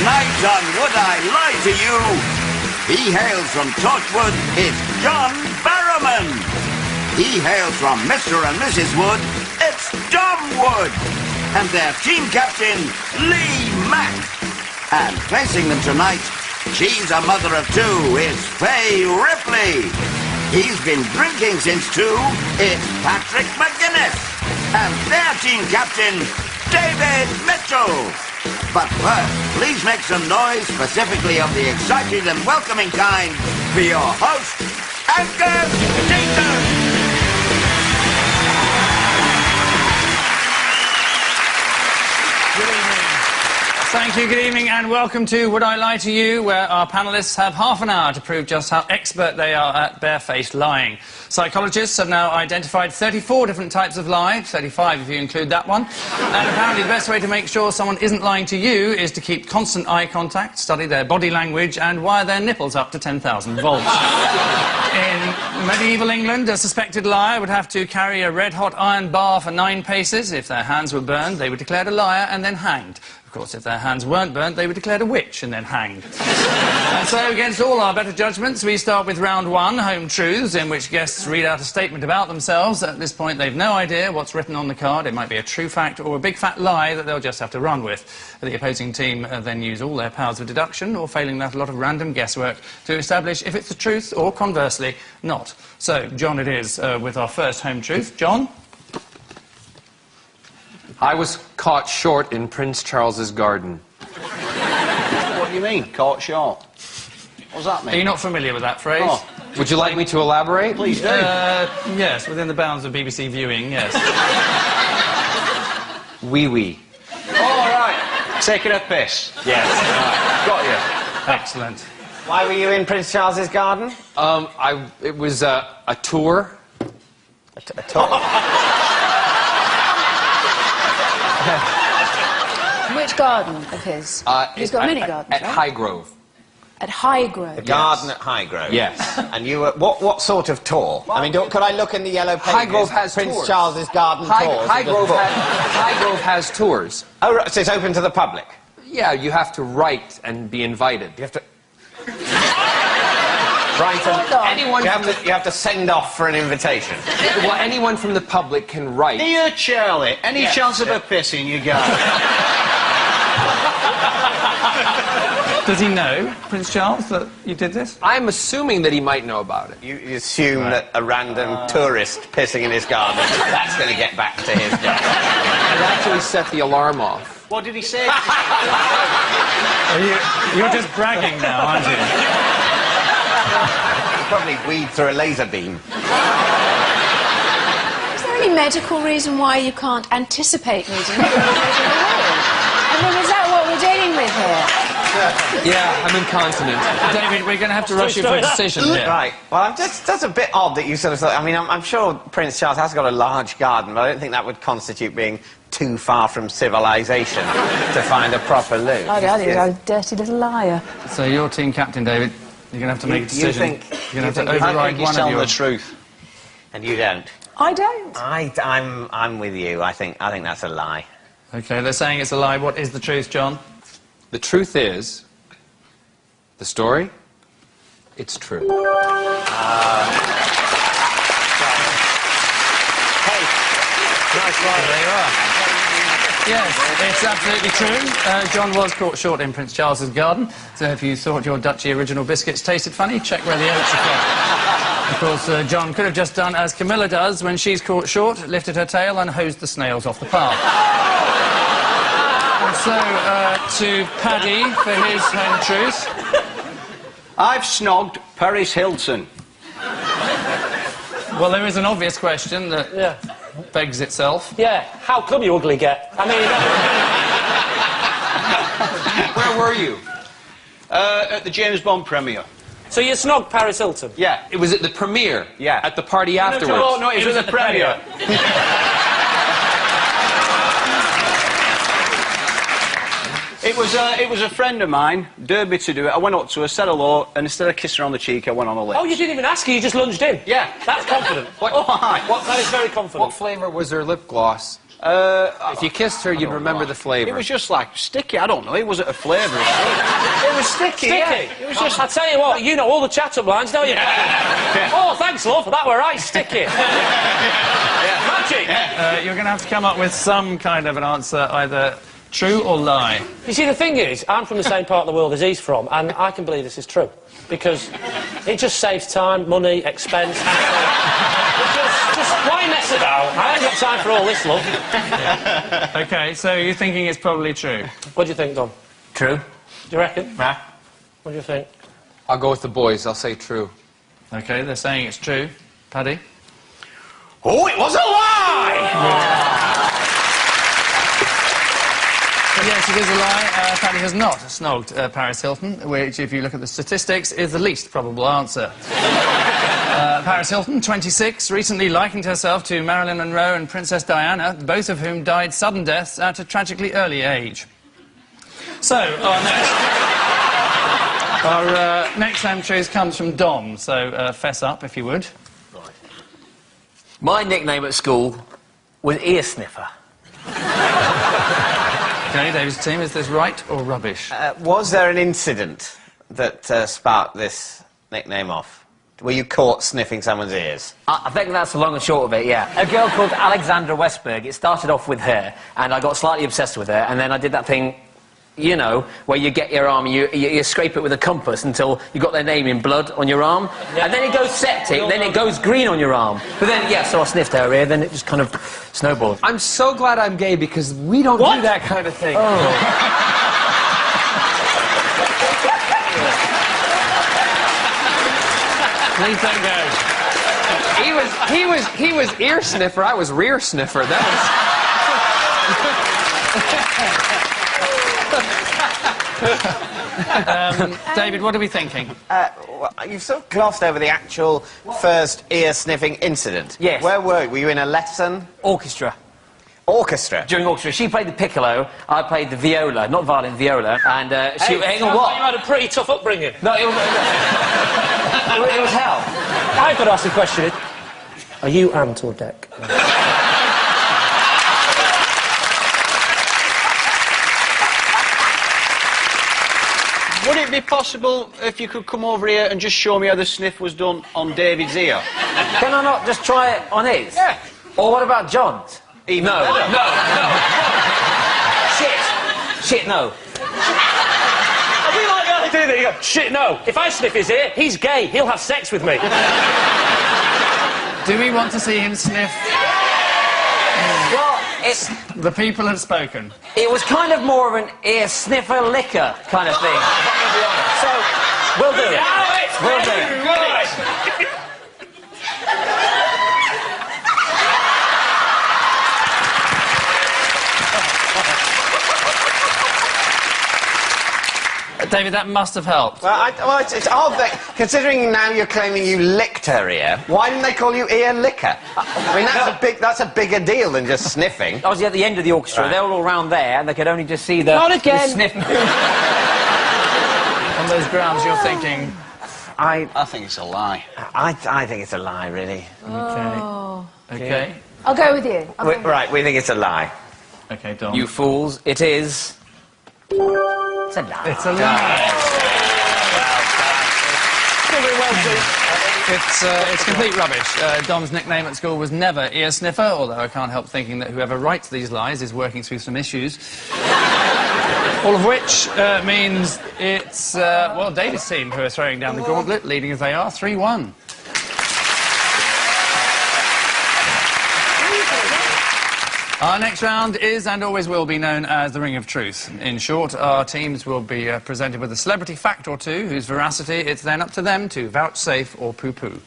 Tonight on Would I Lie to You, he hails from Torchwood, it's John Barrowman. He hails from Mr. and Mrs. Wood, it's Dom Wood. And their team captain, Lee Mack. And facing them tonight, she's a mother of two, is Faye Ripley. He's been drinking since 2, it's Patrick McGuinness. And their team captain, David Mitchell. But first, please make some noise, specifically of the excited and welcoming kind, for your host, Angus Deaton. Thank you, good evening, and welcome to Would I Lie to You, where our panellists have half an hour to prove just how expert they are at barefaced lying. Psychologists have now identified 34 different types of lie, 35 if you include that one, and apparently the best way to make sure someone isn't lying to you is to keep constant eye contact, study their body language, and wire their nipples up to 10,000 volts. In medieval England, a suspected liar would have to carry a red-hot iron bar for 9 paces. If their hands were burned, they were declared a liar and then hanged. Of course, if their hands weren't burnt, they were declared a witch and then hanged. And so, against all our better judgments, we start with round 1, Home Truths, in which guests read out a statement about themselves. At this point, they've no idea what's written on the card. It might be a true fact or a big fat lie that they'll just have to run with. The opposing team then use all their powers of deduction, or failing that, a lot of random guesswork, to establish if it's the truth or, conversely, not. So, John it is with our first Home Truth. John? I was caught short in Prince Charles's garden. What do you mean, caught short? What does that mean? Are you not familiar with that phrase? Oh. Would you like me to elaborate? Please do. Yes, within the bounds of BBC viewing, yes. Wee-wee. All right. Taking a piss. Yes. Right. Got you. Excellent. Why were you in Prince Charles's garden? It was a tour. A tour? Which garden of his? He's got many gardens, At right? Highgrove. At Highgrove. The garden at Highgrove. Yes. And you were... What sort of tour? I mean, could I look in the yellow pages? Highgrove has Prince tours. Charles's garden tours. Highgrove has tours. Oh, right, so it's open to the public? Yeah, you have to write and be invited. You have to... Right, and Anyone you from have to send off for an invitation. Well, anyone from the public can write. Dear Charlie, any chance of a piss in your garden? Does he know, Prince Charles, that you did this? I'm assuming that he might know about it. You assume that a random tourist pissing in his garden, that's going to get back to his garden. I'd actually set the alarm off. What did he say? You're just bragging now, aren't you? Probably weed through a laser beam. Is there any medical reason why you can't anticipate meeting him? I mean, is that what we're dealing with here? Yeah, I'm incontinent. David, we're going to have to rush you for a decision here. Right. Well, that's a bit odd that you sort of thought... I mean, I'm sure Prince Charles has got a large garden, but I don't think that would constitute being too far from civilization to find a proper loo. Oh, Daddy, you're a dirty little liar. So you're team captain, David. You're going to have to make a decision. You're going to have to override one of telling your... the truth. And you don't? I don't. I'm with you. I think that's a lie. OK, they're saying it's a lie. What is the truth, John? The truth is, the story, it's true. Hey, nice lie. There you are. Yes, it's absolutely true. John was caught short in Prince Charles's garden, so if you thought your Dutchy original biscuits tasted funny, check where the oats are from. Of course, John could have just done as Camilla does when she's caught short, lifted her tail and hosed the snails off the path. And so, to Paddy for his home truth. I've snogged Paris Hilton. Well, there is an obvious question that begs itself. Yeah, how come you ugly get? I mean... Where were you? At the James Bond premiere. So you snogged Paris Hilton? Yeah. It was at the premiere. Yeah. At the party afterwards. No, it was at the premiere. It was a friend of mine, dared me to do it. I went up to her, said hello, and instead of kissing her on the cheek, I went on her lips. Oh, you didn't even ask her, you just lunged in? Yeah. That's confident. Oh, hi. That is very confident. What flavour was her lip gloss? If you kissed her, you'd remember the flavour. It was just like sticky, I don't know, it wasn't a flavour. It was sticky, yeah. Sticky? It was just... I tell you what, you know all the chat-up lines, don't you? Yeah. Oh, thanks, love, that were right, sticky. Magic. You're going to have to come up with some kind of an answer, either true or lie. You see, the thing is, I'm from the same part of the world as he's from, and I can believe this is true. Because it just saves time, money, expense, just why mess about? I ain't got time for all this, love. Yeah. OK, so you're thinking it's probably true? What do you think, Dom? True. Do you reckon? Right. What do you think? I'll go with the boys. I'll say true. OK, they're saying it's true. Paddy? Oh, it was a lie! Yes, it is a lie. Paddy has not snogged Paris Hilton, which, if you look at the statistics, is the least probable answer. Paris Hilton, 26, recently likened herself to Marilyn Monroe and Princess Diana, both of whom died sudden deaths at a tragically early age. So, our next entry comes from Dom, so fess up, if you would. My nickname at school was Ear Sniffer. OK, David's team, is this right or rubbish? Was there an incident that sparked this nickname off? Were you caught sniffing someone's ears? I think that's the long and short of it, yeah. A girl called Alexandra Westberg, it started off with her, and I got slightly obsessed with her, and then I did that thing, you know, where you get your arm and you scrape it with a compass until you got their name in blood on your arm, and then it goes septic, then it goes green on your arm. But then, yeah, so I sniffed her ear, then it just kind of snowballed. I'm so glad I'm gay because we don't do that kind of thing. Oh. Please don't go. He was ear sniffer, I was rear sniffer. That David, what are we thinking? Well, you've sort of glossed over the actual first ear-sniffing incident. Yes. Where were you? Were you in a lesson? Orchestra. Orchestra? During orchestra, she played the piccolo, I played the viola, not violin, viola, and she... Hang on, what? You had a pretty tough upbringing. No, it was... it was hell. I've got to ask a question. Are you ant or deck? Would it be possible if you could come over here and just show me how the sniff was done on David's ear? Can I not just try it on his? Yeah. Or what about John's? Even No, better. no. Shit, no. I do like the idea that you go, shit, no. If I sniff his ear, he's gay. He'll have sex with me. Do we want to see him sniff? Well, The people have spoken. it was kind of more of an ear sniffer liquor kind of thing. So, we'll do it. We'll do it. David, that must have helped. Well, it's odd that, considering now you're claiming you licked her ear, why didn't they call you ear licker? I mean, that's a bigger deal than just sniffing. I was at the end of the orchestra. Right. They were all round there, and they could only just see the... Not again. the sniff. On those grounds, you're thinking... I think it's a lie. I think it's a lie, really. OK. I'll go with you. Right, we think it's a lie. OK, Dom. You fools, it is... It's a lie. It's a lie. It's complete rubbish. Dom's nickname at school was never ear sniffer, although I can't help thinking that whoever writes these lies is working through some issues. All of which means it's, well, David's team who are throwing down the gauntlet, leading as they are, 3-1. Our next round is and always will be known as the Ring of Truth. In short, our teams will be presented with a celebrity fact or two whose veracity it's then up to them to vouchsafe or poo-poo.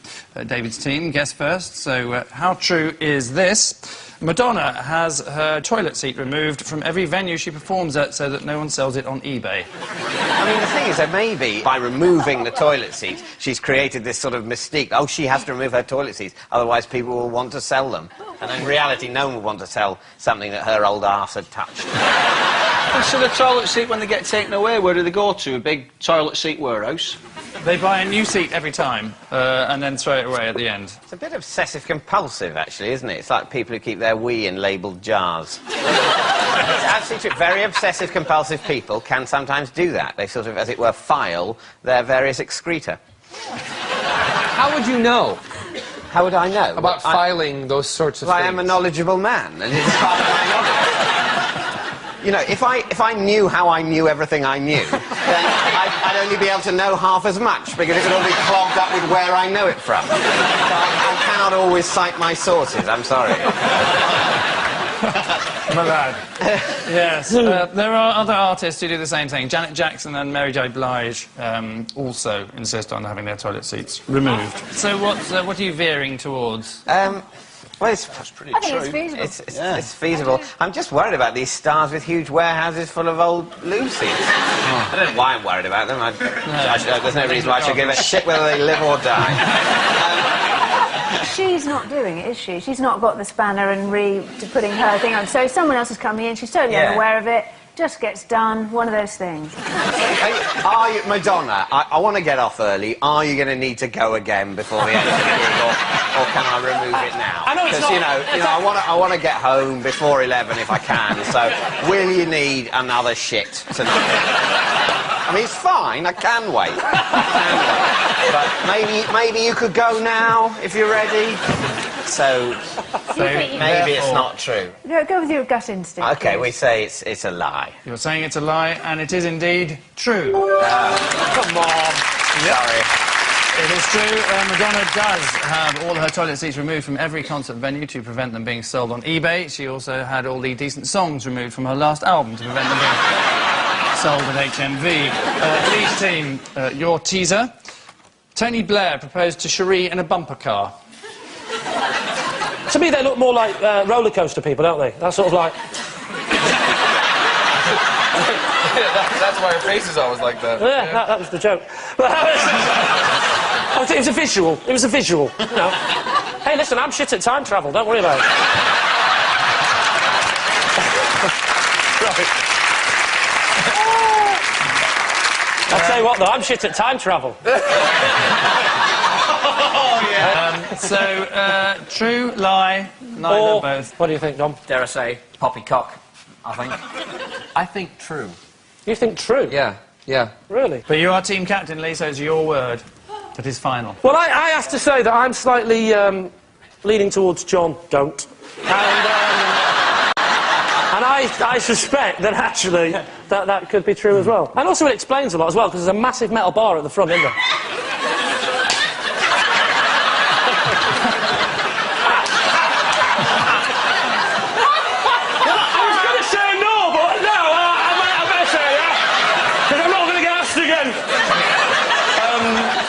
David's team, guess first. So, how true is this? Madonna has her toilet seat removed from every venue she performs at so that no one sells it on eBay. I mean, the thing is that maybe by removing the toilet seat, she's created this sort of mystique. Oh, she has to remove her toilet seats, otherwise people will want to sell them. And in reality, no one will want to sell something that her old arse had touched. And so the toilet seat, when they get taken away, where do they go to? A big toilet seat warehouse? They buy a new seat every time, and then throw it away at the end. It's a bit obsessive-compulsive, actually, isn't it? It's like people who keep their wee in labelled jars. It's absolutely true. Very obsessive-compulsive people can sometimes do that. They sort of, as it were, file their various excreta. How would you know How would I know? about filing those sorts of things? I am a knowledgeable man, and it's part of my knowledge. You know, if I knew how I knew everything I knew, then I'd only be able to know half as much, because it would all be clogged up with where I know it from. So I cannot always cite my sources, I'm sorry. My bad. Yes. There are other artists who do the same thing. Janet Jackson and Mary J. Blige also insist on having their toilet seats removed. So what are you veering towards? Well, it's pretty true. It's feasible. It's feasible. I'm just worried about these stars with huge warehouses full of old loo seats. I don't know why I'm worried about them. There's no reason why I should give a shit whether they live or die. She's not doing it, is she? She's not got the spanner and putting her thing on. So someone else is coming in, she's totally unaware of it, just gets done, one of those things. Are you, Madonna, I want to get off early. Are you going to need to go again before the end of the gig, or can I remove it now? I know it's not... Because, I want to get home before 11 if I can, so will you need another shit tonight? I mean, it's fine, I can wait. But maybe you could go now, if you're ready. So maybe it's not true. No, go with your gut instinct. OK, please. we say it's a lie. You're saying it's a lie, and it is indeed true. Come on. Sorry. It is true. Madonna does have all her toilet seats removed from every concert venue to prevent them being sold on eBay. She also had all the decent songs removed from her last album to prevent them being sold at HMV. Lead team, your teaser. Tony Blair proposed to Cherie in a bumper car. To me, they look more like roller coaster people, don't they? That's sort of like... That's why her face is always like that. Yeah, that was the joke. It was a visual. It was a visual, you know. Hey, listen, I'm shit at time travel. Don't worry about it. Right. I'll tell you what, though, I'm shit at time travel. True, lie, neither, both. What do you think, Dom? Dare I say, poppycock, I think. I think true. You think true? Yeah. Really? But you are team captain, Lee, so it's your word that is final. Well, I have to say that I'm slightly leaning towards John, don't. And I suspect that actually that could be true as well. And also it explains a lot as well, because there's a massive metal bar at the front, isn't there?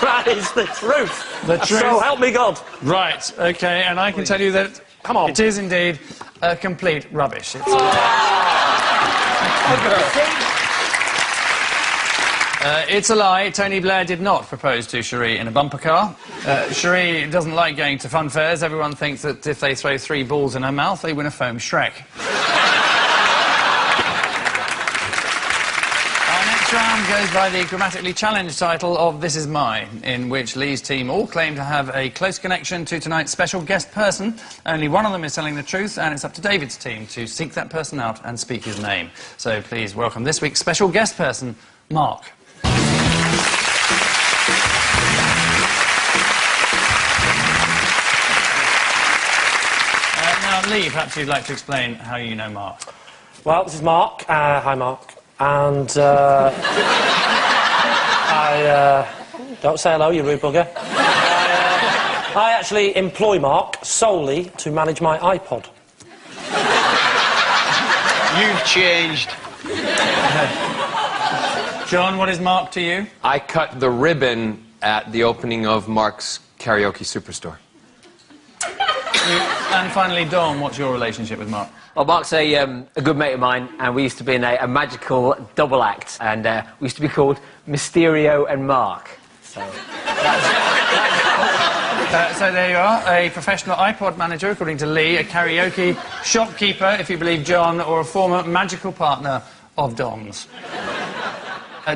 That is the truth. The truth. So help me God. Right, OK, and I can tell you that... Come on. It is indeed complete rubbish. It's, it's a lie. Tony Blair did not propose to Cherie in a bumper car. Cherie doesn't like going to fun fairs. Everyone thinks that if they throw 3 balls in her mouth, they win a foam Shrek. Round goes by the grammatically challenged title of This Is Mine, in which Lee's team all claim to have a close connection to tonight's special guest person. Only one of them is telling the truth, and it's up to David's team to seek that person out and speak his name. So please welcome this week's special guest person, Mark. Now, Lee, perhaps you'd like to explain how you know Mark. Well, this is Mark. Hi, Mark. And, don't say hello, you rude bugger. I actually employ Mark solely to manage my iPod. You've changed. John, what is Mark to you? I cut the ribbon at the opening of Mark's karaoke superstore. And finally, Dom, what's your relationship with Mark? Well, Mark's a good mate of mine, and we used to be in a magical double act, and we used to be called Mysterio and Mark. So, so there you are, a professional iPod manager, according to Lee, a karaoke shopkeeper, if you believe John, or a former magical partner of Dom's.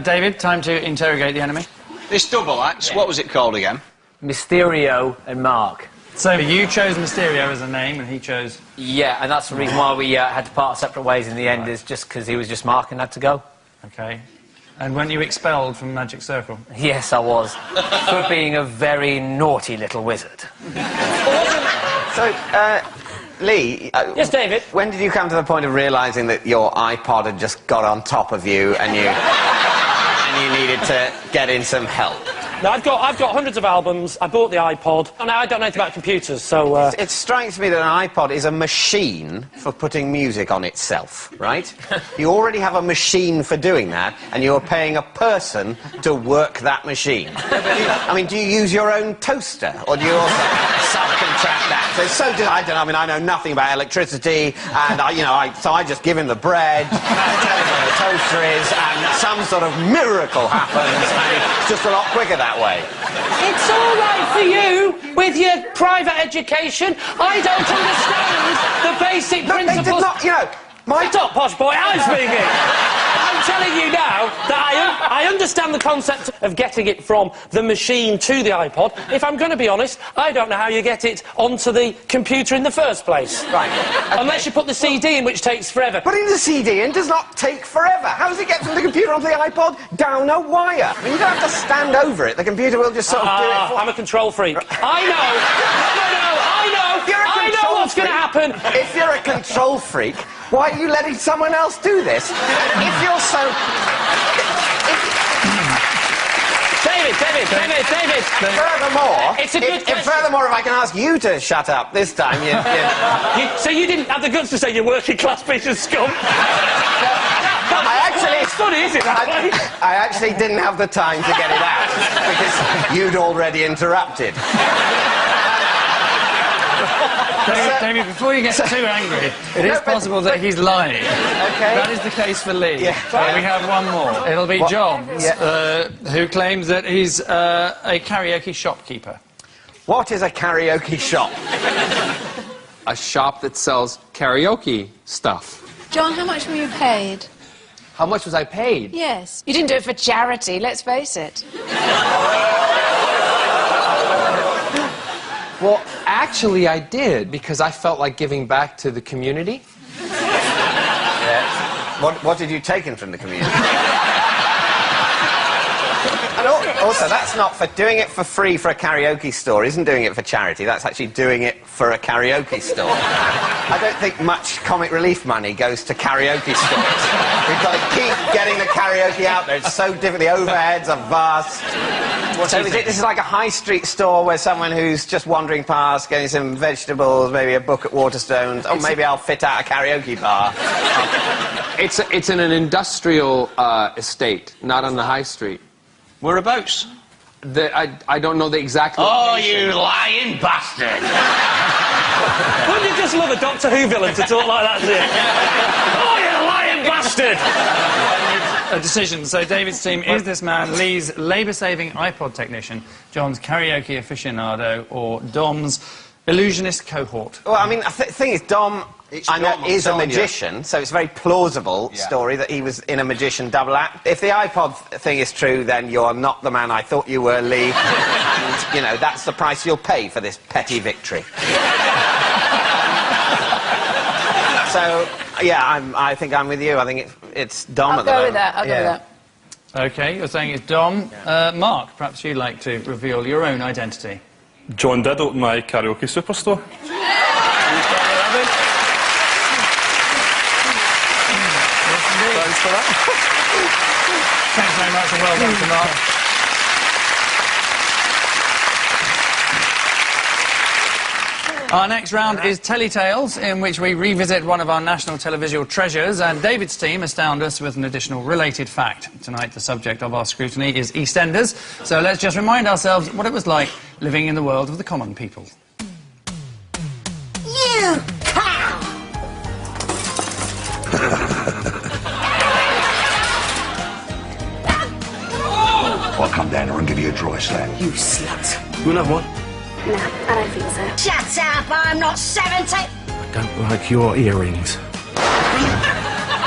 David, time to interrogate the enemy. This double act, what was it called again? Mysterio and Mark. So you chose Mysterio as a name, and he chose... Yeah, and that's the reason why we had to part separate ways in the end, is just because he was just Mark and had to go. OK. And weren't you expelled from Magic Circle? Yes, I was. For being a very naughty little wizard. So, Lee... Yes, David? When did you come to the point of realising that your iPod had just got on top of you and you needed to get in some help? No, I've got hundreds of albums. I bought the iPod, and I don't know anything about computers, so... It strikes me that an iPod is a machine for putting music on itself, right? You already have a machine for doing that, and you're paying a person to work that machine. I mean, do you use your own toaster, or do you also subcontract that? So it's so... I don't know, I mean, I know nothing about electricity, and, so I just give him the bread, tell him where the toaster is, and some sort of miracle happens, and it's just a lot quicker that way. It's all right for you with your private education. I don't understand the basic principles... They did not, Shut up, posh boy, I'm speaking. I'm telling you now that I understand the concept of getting it from the machine to the iPod. If I'm going to be honest, I don't know how you get it onto the computer in the first place. Right. Okay. Unless you put the CD in, which takes forever. Putting the CD in does not take forever. How does it get from the computer onto the iPod? Down a wire. I mean, you don't have to stand over it. The computer will just sort of do it for... I'm a control freak. I know. I know what's going to happen. If you're a control freak, why are you letting someone else do this? And if you're so... David. Furthermore... It's a good question. Furthermore, if I can ask you to shut up this time, So you didn't have the guts to say you're working class piece of scum? It's funny, is it? I actually didn't have the time to get it out, because you'd already interrupted. David, before you get too angry, it is possible that he's lying. Okay. That is the case for Lee. Yeah. We have one more. It'll be John, who claims that he's a karaoke shopkeeper. What is a karaoke shop? A shop that sells karaoke stuff. John, how much were you paid? How much was I paid? Yes. You didn't do it for charity, let's face it. Well, actually, I did, because I felt like giving back to the community. Yes. What did you take in from the community? And also, that's not for doing it for free for a karaoke store, isn't doing it for charity. That's actually doing it for a karaoke store. I don't think much comic relief money goes to karaoke stores. We've got to keep getting the karaoke out there. It's so different. The overheads are vast. So this is like a high street store where someone who's just wandering past, getting some vegetables, maybe a book at Waterstones, or maybe I'll fit out a karaoke bar. It's in an industrial estate, not on the high street. Whereabouts? I don't know the exact Oh, location. you lying bastard! Wouldn't you just love a Doctor Who villain to talk like that to you? Oh, you lying bastard! A decision. So David's team is this man, Lee's labour-saving iPod technician, John's karaoke aficionado, or Dom's illusionist cohort. Well, I mean, the thing is, Dom... I know is a magician, so it's a very plausible story that he was in a magician double act. If the iPod thing is true, then you're not the man I thought you were, Lee. And, that's the price you'll pay for this petty victory. So, yeah, I think I'm with you. I think it's Dom at the moment. I'll go with that. OK, you're saying it's Dom. Mark, perhaps you'd like to reveal your own identity. John did open my karaoke superstore. Thanks for that. Thanks very much and well done to Mark. Our next round is Telly-Tales, in which we revisit one of our national televisual treasures, and David's team astound us with an additional related fact. Tonight, the subject of our scrutiny is EastEnders, so let's just remind ourselves what it was like living in the world of the common people. You cow! I'll come down here and give you a dry slap. You slut. You want one? No, I don't think so. Shut up, I'm not 70. I don't like your earrings.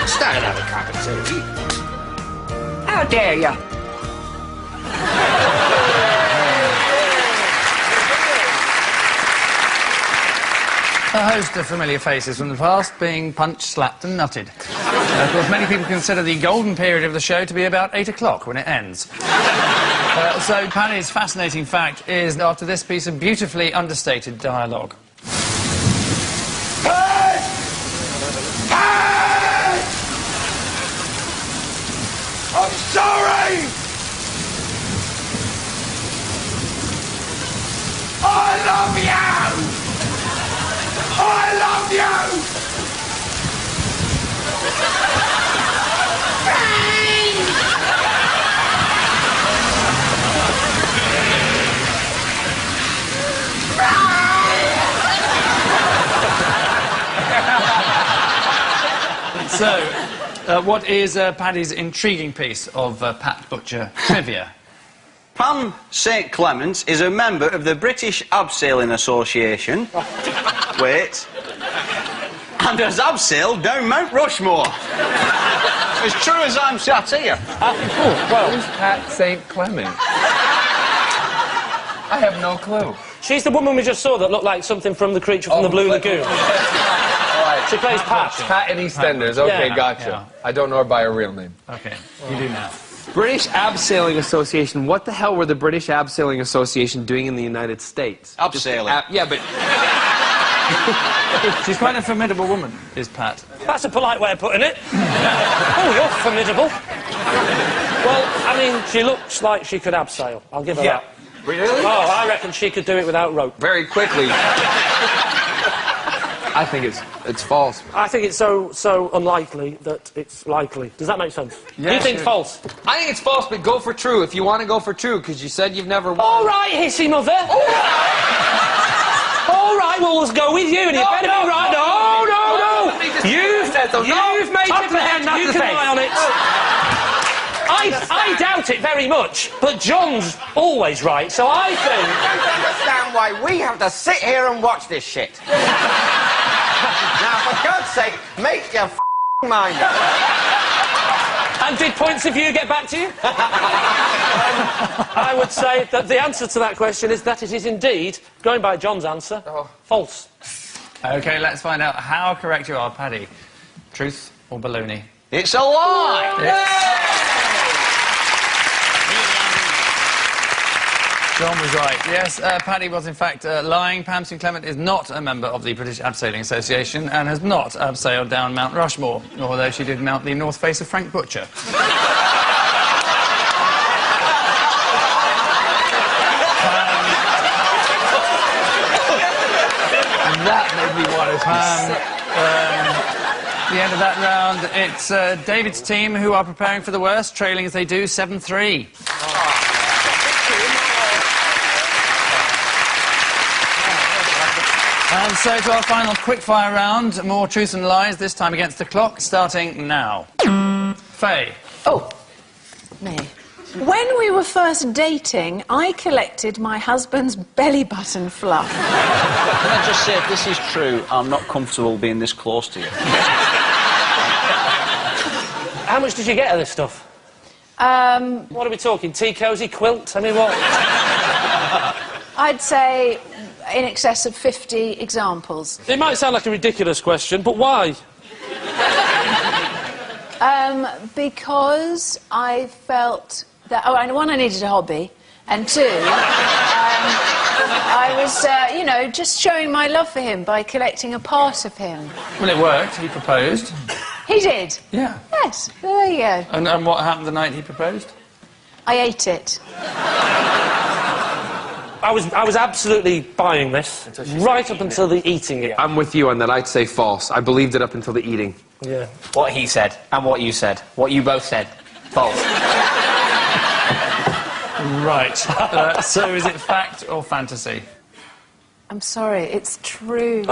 Stay and have a cup of tea. How dare you? A host of familiar faces from the past being punched, slapped and nutted. Of course, many people consider the golden period of the show to be about 8 o'clock when it ends. So Paddy's fascinating fact is after this piece of beautifully understated dialogue. Hey! Hey! I'm sorry! I love you! I love you! So, what is Paddy's intriguing piece of Pat Butcher trivia? Pam St Clements is a member of the British Abseiling Association. Wait. And does abseil down Mount Rushmore. As true as I'm sat here. Who's Pat St. Clement? I have no clue. She's the woman we just saw that looked like something from the creature from the Blue Lagoon. She plays Pat. Pat in EastEnders. Okay, Yeah. gotcha. Yeah. I don't know her by her real name. Okay, you do now. British Abseiling Association. What the hell were the British Abseiling Association doing in the United States? Abseiling. Yeah, but... She's quite a formidable woman, is Pat. That's a polite way of putting it. Oh, you're formidable. Well, I mean, she looks like she could abseil. I'll give her that. Really? Oh, I reckon she could do it without rope. Very quickly. I think it's false. I think it's so unlikely that it's likely. Does that make sense? Yeah, You think sure. false? I think it's false, but go for true if you want to go for true, because you said you've never won. All right, hissy mother. All right, well, let's go with you, and you better be right. No. You've made up the hand. You can lie on it. I doubt it very much, but John's always right, so I think... I don't understand why we have to sit here and watch this shit. Now, for God's sake, make your mind up. And did points of view get back to you? I would say that the answer to that question is that it is indeed, going by John's answer, false. OK, let's find out how correct you are, Paddy. Truth or baloney? It's a lie! John was right. Yes, Paddy was in fact lying. Pam St Clement is not a member of the British Abseiling Association and has not abseiled down Mount Rushmore, although she did mount the north face of Frank Butcher. That made me want to The end of that round, it's David's team who are preparing for the worst, trailing as they do 7-3. And so to our final quickfire round, more truth and lies, this time against the clock, starting now. Faye. Oh, me. When we were first dating, I collected my husband's belly button fluff. Can I just say, if this is true, I'm not comfortable being this close to you. How much did you get of this stuff? What are we talking? Tea cosy, quilt? I mean, what? I'd say in excess of 50 examples. It might sound like a ridiculous question, but why? Because I felt that... Oh, one, I needed a hobby, and two, I was, you know, just showing my love for him by collecting a part of him. Well, it worked. He proposed. He did? Yeah. Yes, there you go. And what happened the night he proposed? I ate it. I was absolutely buying this, right up until the eating it. I'm with you on that. I'd say false. I believed it up until the eating. Yeah. What he said, and what you said. What you both said. False. Right. So is it fact or fantasy? I'm sorry, it's true.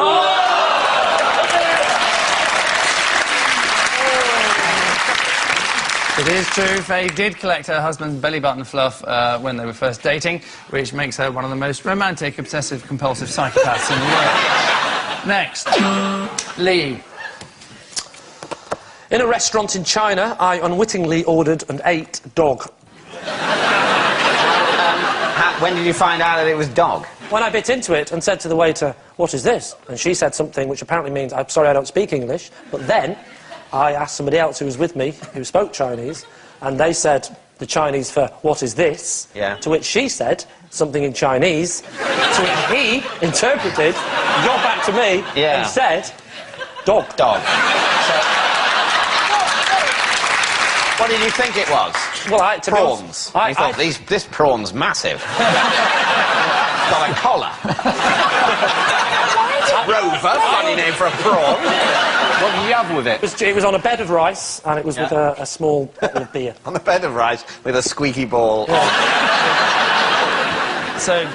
It is true. Faye did collect her husband's belly button fluff when they were first dating, which makes her one of the most romantic, obsessive-compulsive psychopaths in the world. Next. Lee. In a restaurant in China, I unwittingly ordered and ate dog. When did you find out that it was dog? When I bit into it and said to the waiter, what is this? And she said something which apparently means, I'm sorry, I don't speak English. But then I asked somebody else who was with me, who spoke Chinese, and they said the Chinese for what is this? Yeah. To which she said something in Chinese, to which he interpreted, got back to me, and said, dog. Dog. What did you think it was? Well, prawns. I thought, this prawn's massive. Got a collar. Rover, funny name for a prawn. What did you have with it? It was on a bed of rice, and it was with a small bottle of beer. On a bed of rice with a squeaky ball. So,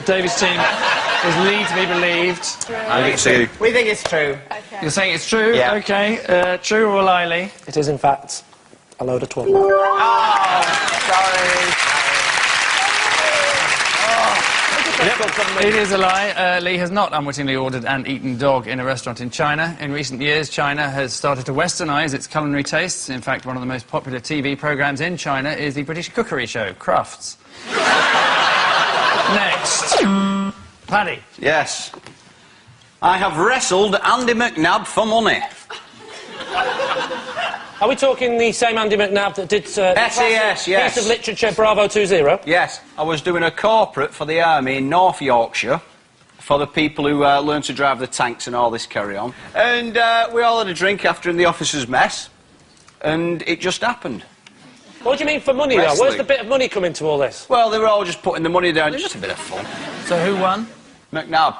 David's team is Lee to be believed. I think it's true. We think it's true. Okay. You're saying it's true? Yeah. OK. True or lie, Lee? It is, in fact, a load of twat. Oh, sorry. It is a lie. Lee has not unwittingly ordered and eaten dog in a restaurant in China. In recent years, China has started to westernise its culinary tastes. In fact, one of the most popular TV programmes in China is the British cookery show, Crufts. Next. Paddy. Yes. I have wrestled Andy McNabb for money. Are we talking the same Andy McNabb that did SAS, yes. piece of literature Bravo 20? Yes. I was doing a corporate for the Army in North Yorkshire for the people who learn to drive the tanks and all this carry-on. And we all had a drink after in the officers' mess, and it just happened. What do you mean for money, though? Where's the bit of money come into all this? Well, they were all just putting the money down. It was just a bit of fun. So who won? McNabb.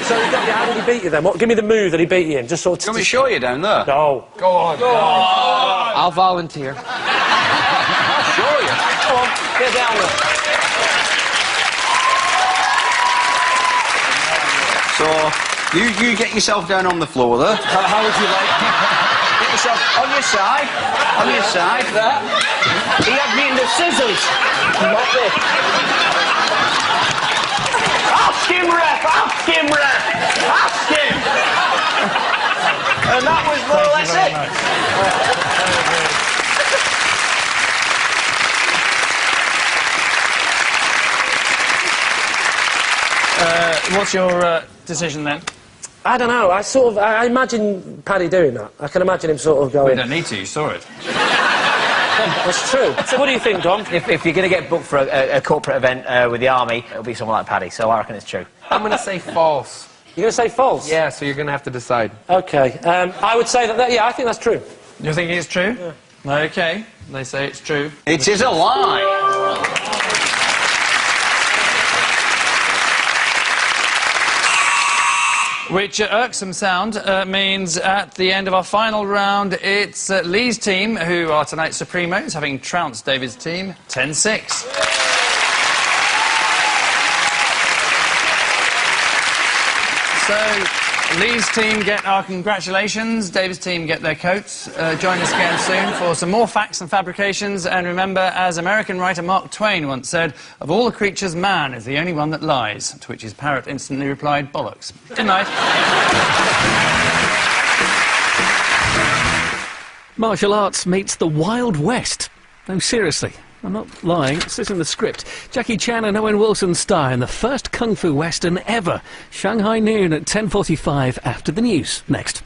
So how did he beat you, then? Give me the move that he beat you in, just sort of... Do you want me to show you down there? No. Go on. Go on. I'll volunteer. I'll show you. Go on, get down there. So, you get yourself down on the floor there. How would you like... Get yourself on your side. On your side, there. He had me in the scissors. Not this. Ask him, ref! Ask him, ref! Ask him! And that was more or less it. What's your decision, then? I don't know. I imagine Paddy doing that. I can imagine him sort of going... We don't need to, you saw it. That's true. So what do you think, Dom? If you're going to get booked for a corporate event with the Army, it'll be someone like Paddy, so I reckon it's true. I'm going to say false. You're going to say false? Yeah, so you're going to have to decide. OK. I would say that... Yeah, I think that's true. You're thinking it's true? Yeah. OK. They say it's true. It is a lie. Which irksome sound means at the end of our final round, it's Lee's team, who are tonight's Supremos, having trounced David's team 10-6. So, Lee's team get our congratulations, David's team get their coats. Join us again soon for some more facts and fabrications, and remember, as American writer Mark Twain once said, of all the creatures, man is the only one that lies, to which his parrot instantly replied, bollocks. Good night. Martial arts meets the Wild West. No, seriously. I'm not lying, it says in the script. Jackie Chan and Owen Wilson star in the first Kung Fu Western ever. Shanghai Noon at 10:45 after the news. Next.